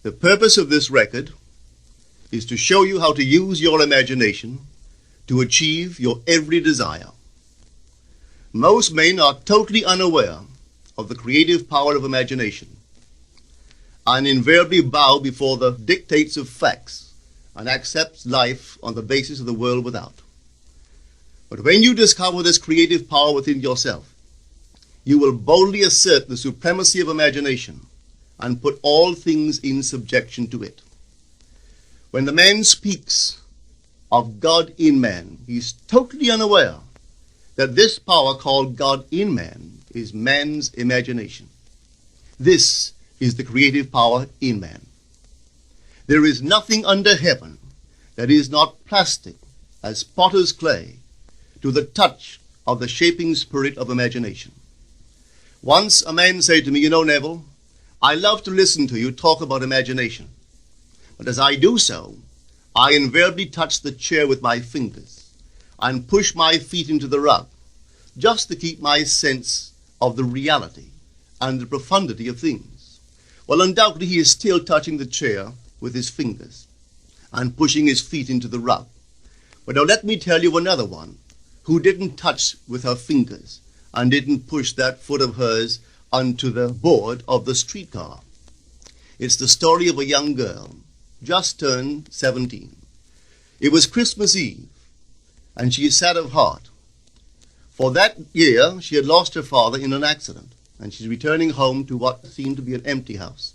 The purpose of this record is to show you how to use your imagination to achieve your every desire. Most men are totally unaware of the creative power of imagination and invariably bow before the dictates of facts and accept life on the basis of the world without. But when you discover this creative power within yourself, you will boldly assert the supremacy of imagination and put all things in subjection to it. When the man speaks of God in man, he is totally unaware that this power called God in man is man's imagination. This is the creative power in man. There is nothing under heaven that is not plastic as potter's clay to the touch of the shaping spirit of imagination. Once a man said to me, "You know, Neville, I love to listen to you talk about imagination. But as I do so, I invariably touch the chair with my fingers and push my feet into the rug, just to keep my sense of the reality and the profundity of things." Well, undoubtedly he is still touching the chair with his fingers and pushing his feet into the rug. But now let me tell you another one who didn't touch with her fingers and didn't push that foot of hers onto the board of the streetcar. It's the story of a young girl, just turned 17. It was Christmas Eve, and she is sad of heart. For that year, she had lost her father in an accident, and she's returning home to what seemed to be an empty house.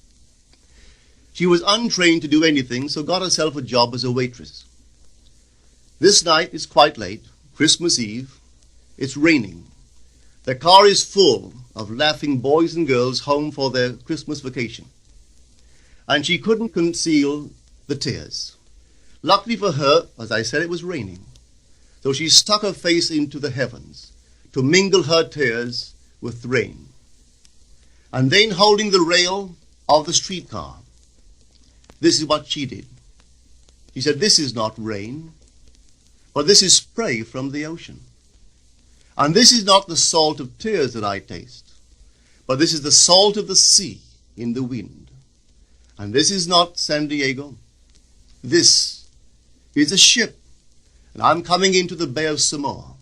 She was untrained to do anything, so got herself a job as a waitress. This night is quite late, Christmas Eve. It's raining. The car is full of laughing boys and girls home for their Christmas vacation. And she couldn't conceal the tears. Luckily for her, as I said, it was raining. So she stuck her face into the heavens to mingle her tears with the rain. And then, holding the rail of the streetcar, this is what she did. She said, "This is not rain, but this is spray from the ocean. And this is not the salt of tears that I taste, but this is the salt of the sea in the wind. And this is not San Diego. This is a ship, and I'm coming into the Bay of Samoa."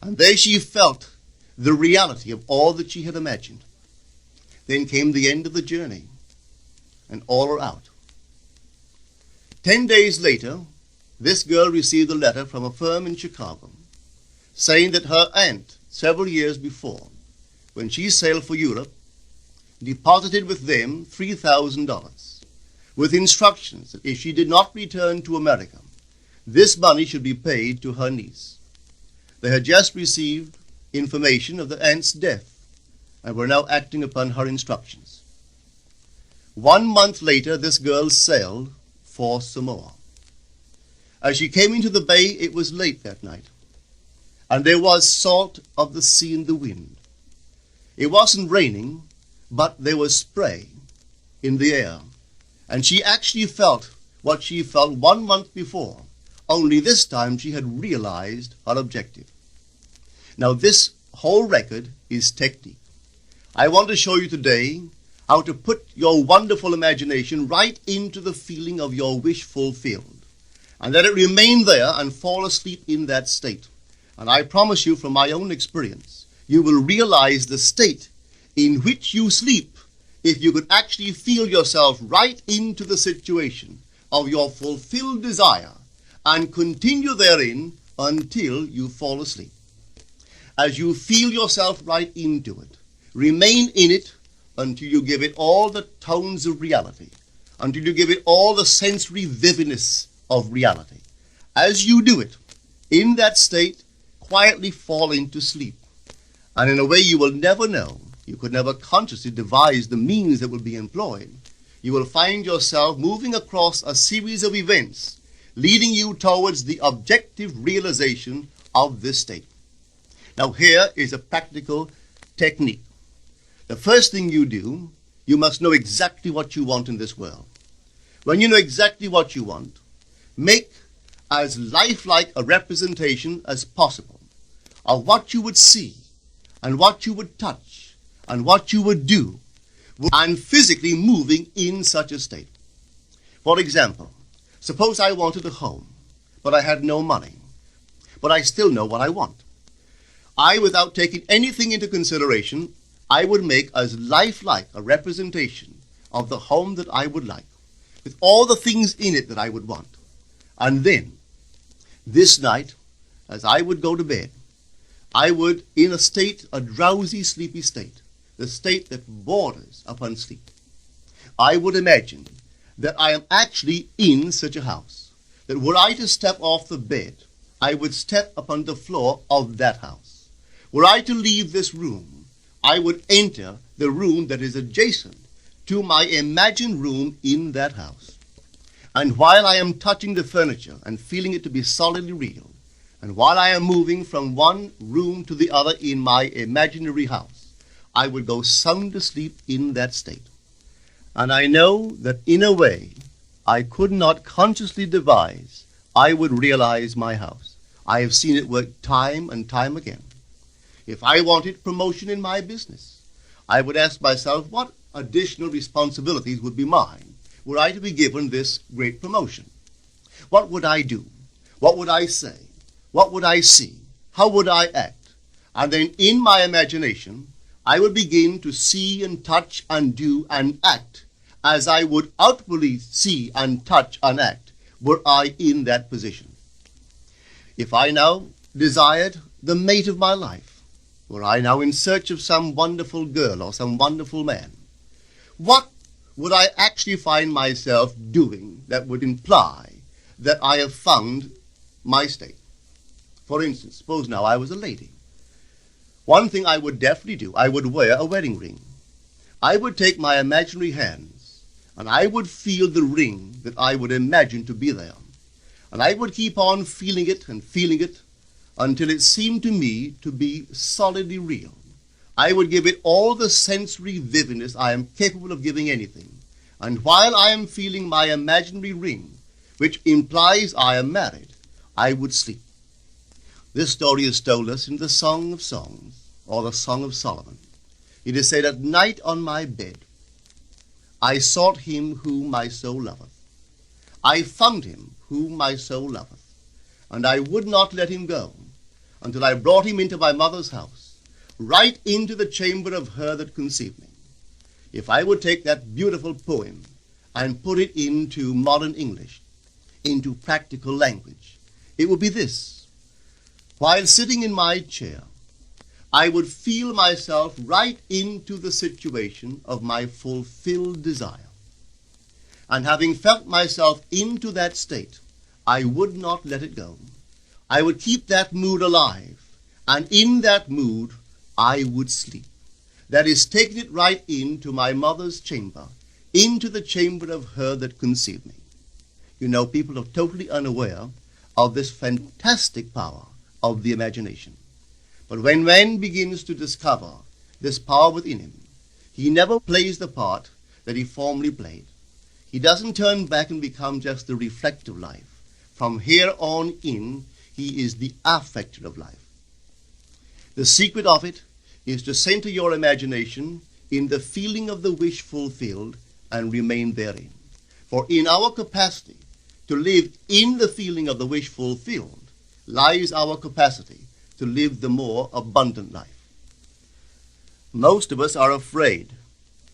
And there she felt the reality of all that she had imagined. Then came the end of the journey, and all are out. 10 days later, this girl received a letter from a firm in Chicago saying that her aunt, several years before, when she sailed for Europe, deposited with them $3,000 with instructions that if she did not return to America, this money should be paid to her niece. They had just received information of the aunt's death and were now acting upon her instructions. 1 month later, this girl sailed for Samoa. As she came into the bay, it was late that night, and there was salt of the sea in the wind. It wasn't raining, but there was spray in the air, and she actually felt what she felt 1 month before, only this time she had realized her objective. Now this whole record is technique. I want to show you today how to put your wonderful imagination right into the feeling of your wish fulfilled, and let it remain there and fall asleep in that state. And I promise you from my own experience, you will realize the state in which you sleep if you could actually feel yourself right into the situation of your fulfilled desire and continue therein until you fall asleep. As you feel yourself right into it, remain in it until you give it all the tones of reality, until you give it all the sensory vividness of reality. As you do it, in that state, quietly fall into sleep. And in a way you will never know, you could never consciously devise the means that will be employed, you will find yourself moving across a series of events leading you towards the objective realization of this state. Now here is a practical technique. The first thing you do, you must know exactly what you want in this world. When you know exactly what you want, make as lifelike a representation as possible of what you would see and what you would touch and what you would do and physically moving in such a state. For example, suppose I wanted a home, but I had no money, but I still know what I want. Without taking anything into consideration, I would make as lifelike a representation of the home that I would like, with all the things in it that I would want. And then, this night, as I would go to bed, I would, in a drowsy, sleepy state, the state that borders upon sleep, I would imagine that I am actually in such a house, that were I to step off the bed, I would step upon the floor of that house. Were I to leave this room, I would enter the room that is adjacent to my imagined room in that house. And while I am touching the furniture and feeling it to be solidly real, and while I am moving from one room to the other in my imaginary house, I would go sound asleep in that state. And I know that in a way I could not consciously devise, I would realize my house. I have seen it work time and time again. If I wanted promotion in my business, I would ask myself what additional responsibilities would be mine were I to be given this great promotion. What would I do? What would I say? What would I see? How would I act? And then in my imagination, I would begin to see and touch and do and act as I would outwardly see and touch and act were I in that position. If I now desired the mate of my life, were I now in search of some wonderful girl or some wonderful man, what would I actually find myself doing that would imply that I have found my state? For instance, suppose now I was a lady. One thing I would definitely do, I would wear a wedding ring. I would take my imaginary hands, and I would feel the ring that I would imagine to be there. And I would keep on feeling it until it seemed to me to be solidly real. I would give it all the sensory vividness I am capable of giving anything. And while I am feeling my imaginary ring, which implies I am married, I would sleep. This story is told us in the Song of Songs, or the Song of Solomon. It is said, "At night on my bed, I sought him whom my soul loveth. I found him whom my soul loveth, and I would not let him go, until I brought him into my mother's house, right into the chamber of her that conceived me." If I would take that beautiful poem and put it into modern English, into practical language, it would be this. While sitting in my chair, I would feel myself right into the situation of my fulfilled desire. And having felt myself into that state, I would not let it go. I would keep that mood alive, and in that mood I would sleep. That is, taking it right into my mother's chamber, into the chamber of her that conceived me. You know, people are totally unaware of this fantastic power of the imagination. But when man begins to discover this power within him, he never plays the part that he formerly played. He doesn't turn back and become just the reflective life. From here on in, he is the affecter of life. The secret of it is to center your imagination in the feeling of the wish fulfilled and remain therein. For in our capacity to live in the feeling of the wish fulfilled lies our capacity to live the more abundant life. Most of us are afraid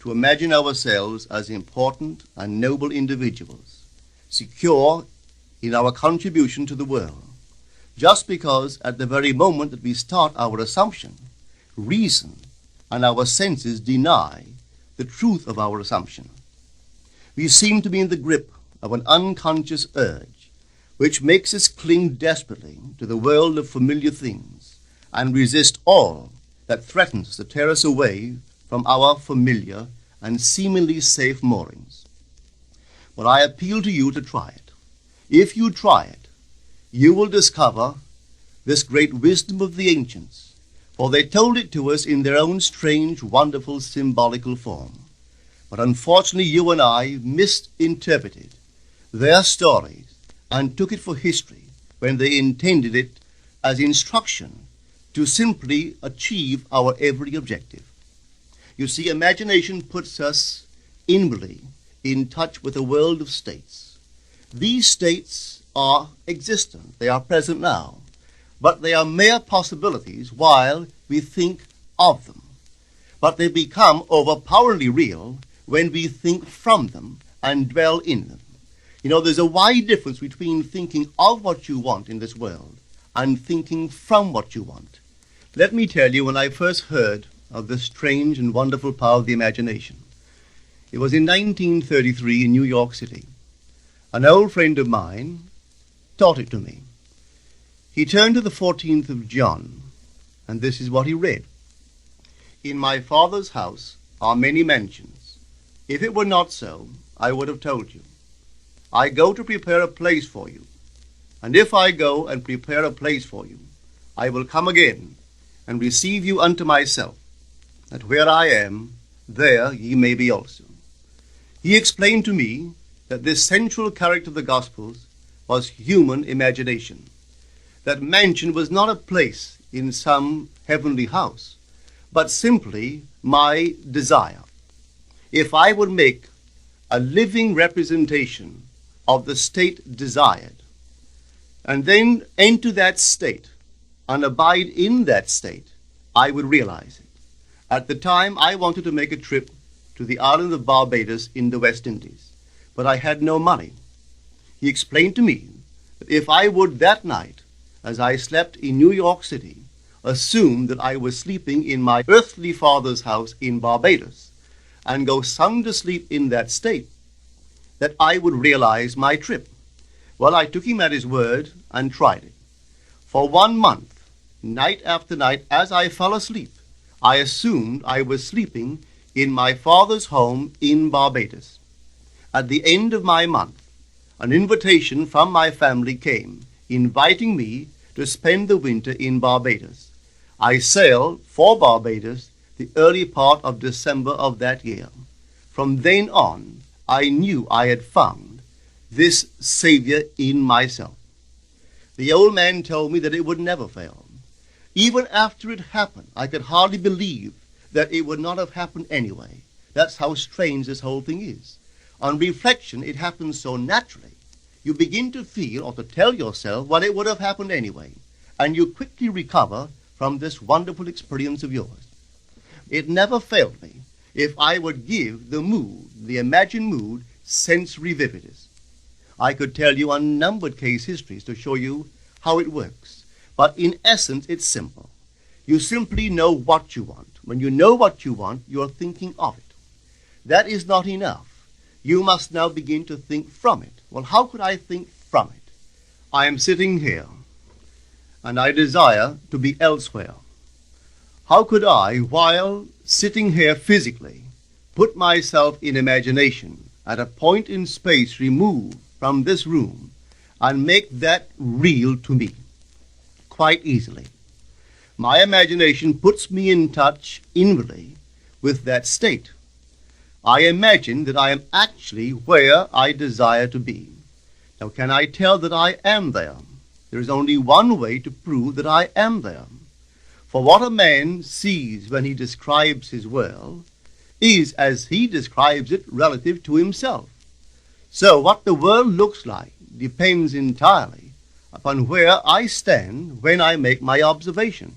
to imagine ourselves as important and noble individuals, secure in our contribution to the world, just because at the very moment that we start our assumption, reason and our senses deny the truth of our assumption. We seem to be in the grip of an unconscious urge which makes us cling desperately to the world of familiar things and resist all that threatens to tear us away from our familiar and seemingly safe moorings. But I appeal to you to try it. If you try it, you will discover this great wisdom of the ancients, for they told it to us in their own strange, wonderful, symbolical form. But unfortunately, you and I misinterpreted their stories and took it for history when they intended it as instruction to simply achieve our every objective. You see, imagination puts us inwardly in touch with a world of states. These states are existent. They are present now. But they are mere possibilities while we think of them. But they become overpoweringly real when we think from them and dwell in them. You know, there's a wide difference between thinking of what you want in this world and thinking from what you want. Let me tell you, when I first heard of this strange and wonderful power of the imagination, it was in 1933 in New York City. An old friend of mine taught it to me. He turned to the 14th of John, and this is what he read. In my Father's house are many mansions. If it were not so, I would have told you. I go to prepare a place for you. And if I go and prepare a place for you, I will come again and receive you unto myself, that where I am, there ye may be also. He explained to me that this central character of the Gospels was human imagination, that mansion was not a place in some heavenly house, but simply my desire. If I would make a living representation of the state desired, and then enter that state and abide in that state, I would realize it. At the time, I wanted to make a trip to the island of Barbados in the West Indies, but I had no money. He explained to me that if I would that night, as I slept in New York City, assume that I was sleeping in my earthly father's house in Barbados, and go sound asleep in that state, that I would realize my trip. Well, I took him at his word and tried it. For 1 month, night after night, as I fell asleep, I assumed I was sleeping in my father's home in Barbados. At the end of my month, an invitation from my family came, inviting me to spend the winter in Barbados. I sailed for Barbados the early part of December of that year. From then on, I knew I had found this Savior in myself. The old man told me that it would never fail. Even after it happened, I could hardly believe that it would not have happened anyway. That's how strange this whole thing is. On reflection, it happens so naturally. You begin to feel or to tell yourself, well, it would have happened anyway. And you quickly recover from this wonderful experience of yours. It never failed me if I would give the mood, the imagined mood, sensory vividness. I could tell you unnumbered case histories to show you how it works. But in essence, it's simple. You simply know what you want. When you know what you want, you are thinking of it. That is not enough. You must now begin to think from it. Well, how could I think from it? I am sitting here, and I desire to be elsewhere. How could I, while sitting here physically, put myself in imagination at a point in space removed from this room and make that real to me? Quite easily. My imagination puts me in touch inwardly with that state. I imagine that I am actually where I desire to be. Now, can I tell that I am there? There is only one way to prove that I am there. For what a man sees when he describes his world is as he describes it relative to himself. So what the world looks like depends entirely upon where I stand when I make my observation.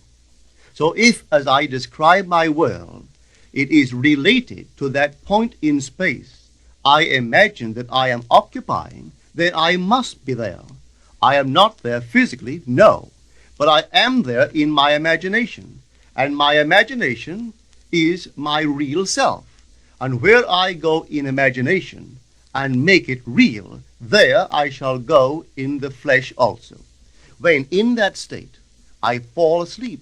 So if, as I describe my world, it is related to that point in space I imagine that I am occupying, then I must be there. I am not there physically, no, but I am there in my imagination, and my imagination is my real self. And where I go in imagination and make it real, there I shall go in the flesh also. When in that state I fall asleep,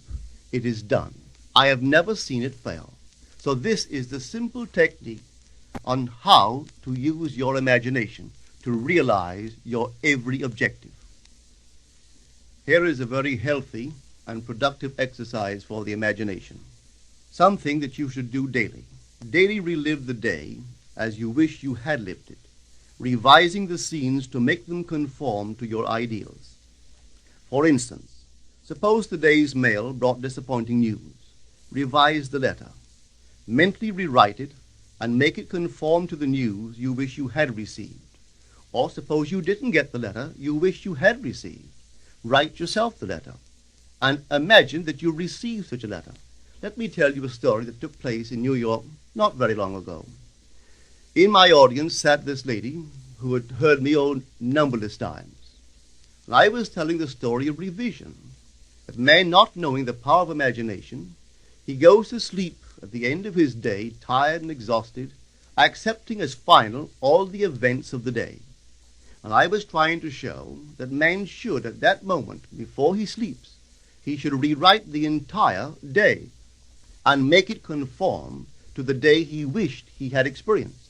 it is done. I have never seen it fail. So this is the simple technique on how to use your imagination to realize your every objective. Here is a very healthy and productive exercise for the imagination. Something that you should do daily. Daily relive the day as you wish you had lived it, revising the scenes to make them conform to your ideals. For instance, suppose the day's mail brought disappointing news. Revise the letter. Mentally rewrite it and make it conform to the news you wish you had received. Or suppose you didn't get the letter you wish you had received. Write yourself the letter and imagine that you received such a letter. Let me tell you a story that took place in New York not very long ago. In my audience sat this lady who had heard me numberless times. And I was telling the story of revision. That man, not knowing the power of imagination, he goes to sleep at the end of his day, tired and exhausted, accepting as final all the events of the day. And I was trying to show that man should, at that moment, before he sleeps, he should rewrite the entire day and make it conform to the day he wished he had experienced.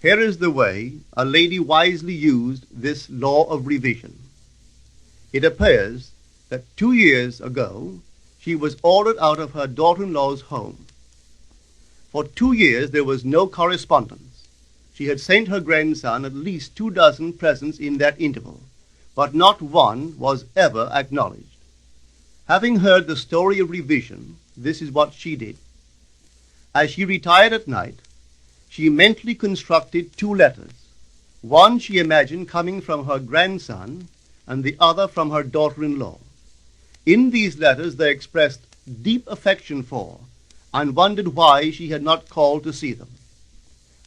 Here is the way a lady wisely used this law of revision. It appears that 2 years ago she was ordered out of her daughter-in-law's home. For 2 years there was no correspondence. She had sent her grandson at least 24 presents in that interval, but not one was ever acknowledged. Having heard the story of revision, this is what she did. As she retired at night, she mentally constructed 2 letters. One she imagined coming from her grandson, and the other from her daughter-in-law. In these letters they expressed deep affection for, and wondered why she had not called to see them.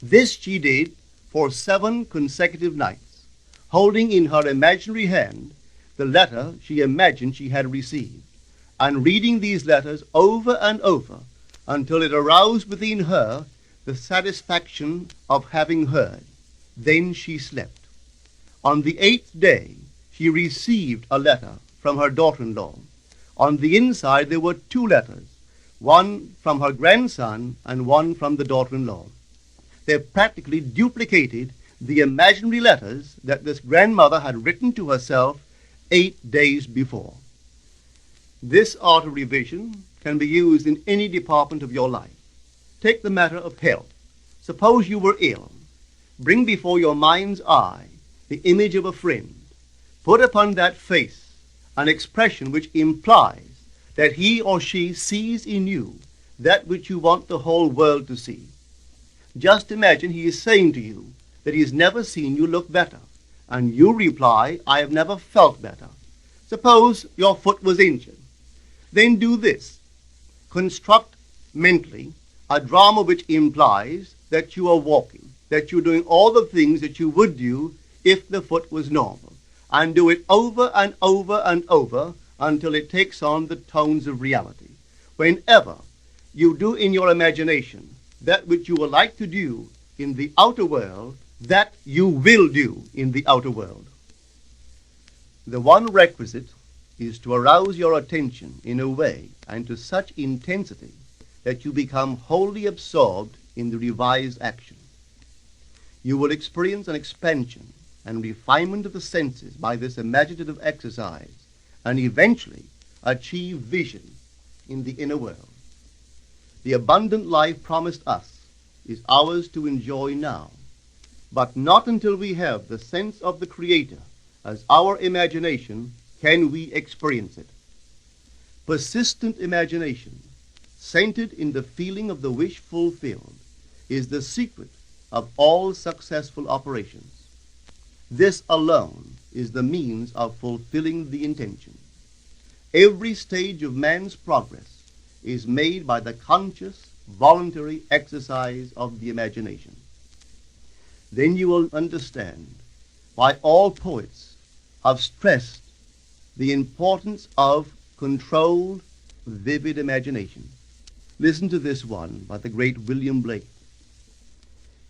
This she did for 7 consecutive nights, holding in her imaginary hand the letter she imagined she had received, and reading these letters over and over until it aroused within her the satisfaction of having heard. Then she slept. On the 8th day, she received a letter from her daughter-in-law. On the inside there were 2 letters, one from her grandson and one from the daughter-in-law. They practically duplicated the imaginary letters that this grandmother had written to herself 8 days before. This art of revision can be used in any department of your life. Take the matter of health. Suppose you were ill. Bring before your mind's eye the image of a friend. Put upon that face an expression which implies that he or she sees in you that which you want the whole world to see. Just imagine he is saying to you that he has never seen you look better, and you reply, I have never felt better. Suppose your foot was injured. Then do this. Construct mentally a drama which implies that you are walking, that you're doing all the things that you would do if the foot was normal, and do it over and over and over until it takes on the tones of reality. Whenever you do in your imagination that which you would like to do in the outer world, that you will do in the outer world. The one requisite is to arouse your attention in a way and to such intensity that you become wholly absorbed in the revised action. You will experience an expansion and refinement of the senses by this imaginative exercise, and eventually achieve vision in the inner world. The abundant life promised us is ours to enjoy now, but not until we have the sense of the Creator as our imagination can we experience it. Persistent imagination, centered in the feeling of the wish fulfilled, is the secret of all successful operations. This alone is the means of fulfilling the intention. Every stage of man's progress is made by the conscious, voluntary exercise of the imagination. Then you will understand why all poets have stressed the importance of controlled, vivid imagination. Listen to this one by the great William Blake.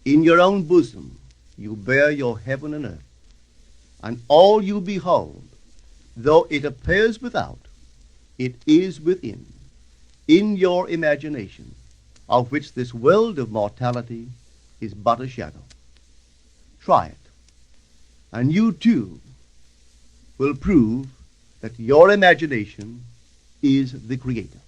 In your own bosom you bear your heaven and earth, and all you behold, though it appears without, it is within, in your imagination, of which this world of mortality is but a shadow. Try it, and you too will prove that your imagination is the Creator.